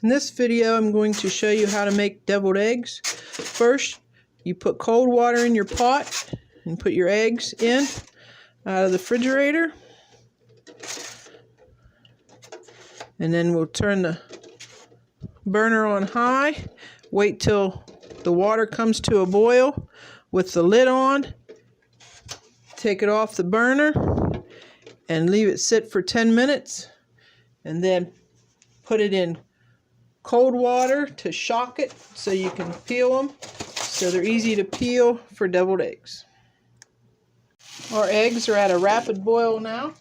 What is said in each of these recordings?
In this video, I'm going to show you how to make deviled eggs. First, you put cold water in your pot and put your eggs in out of the refrigerator. And then we'll turn the burner on high. Wait till the water comes to a boil with the lid on. Take it off the burner and leave it sit for 10 minutes. And then put it in cold water to shock it so you can peel them. So they're easy to peel for deviled eggs. Our eggs are at a rapid boil now.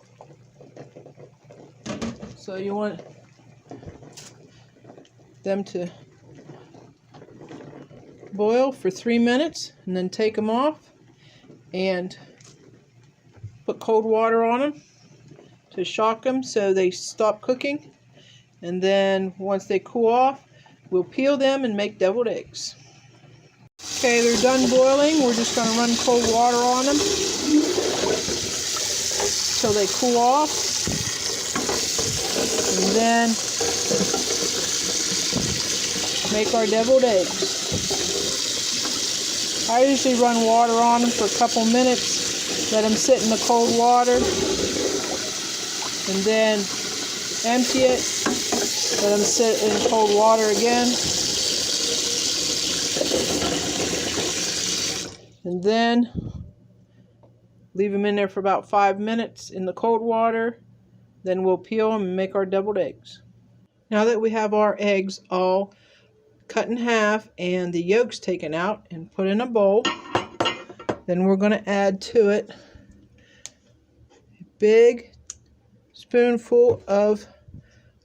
So you want them to boil for 3 minutes and then take them off and put cold water on them to shock them so they stop cooking. And then once they cool off, we'll peel them and make deviled eggs. Okay, they're done boiling. We're just going to run cold water on them till they cool off. And then make our deviled eggs. I usually run water on them for a couple minutes, let them sit in the cold water, and then empty it, let them sit in cold water again, and then leave them in there for about 5 minutes in the cold water. Then we'll peel them and make our deviled eggs. Now that we have our eggs all cut in half and the yolks taken out and put in a bowl, then we're going to add to it a big spoonful of,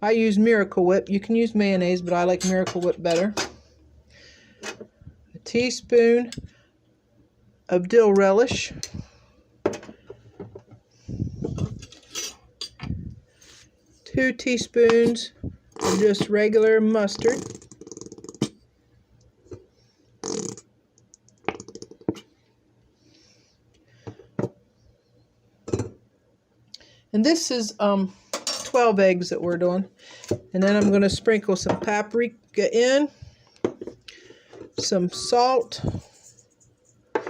I use Miracle Whip. You can use mayonnaise, but I like Miracle Whip better. A teaspoon of dill relish. 2 teaspoons of just regular mustard. And this is 12 eggs that we're doing. And then I'm going to sprinkle some paprika in, some salt, a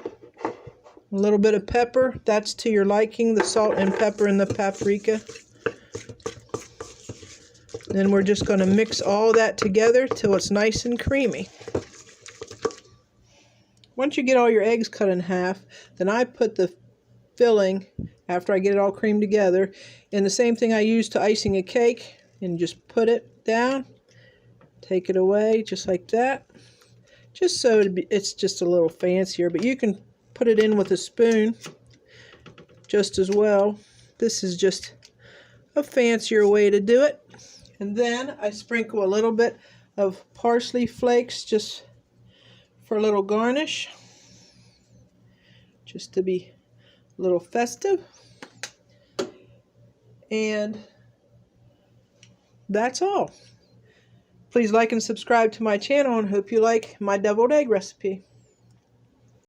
little bit of pepper. That's to your liking, the salt and pepper and the paprika. Then we're just going to mix all that together till it's nice and creamy. Once you get all your eggs cut in half, then I put the filling, after I get it all creamed together, in the same thing I use to icing a cake, and just put it down, take it away just like that, just so it's just a little fancier, but you can put it in with a spoon just as well. This is just a fancier way to do it. And then I sprinkle a little bit of parsley flakes just for a little garnish, just to be a little festive. And that's all. Please like and subscribe to my channel, and hope you like my deviled egg recipe.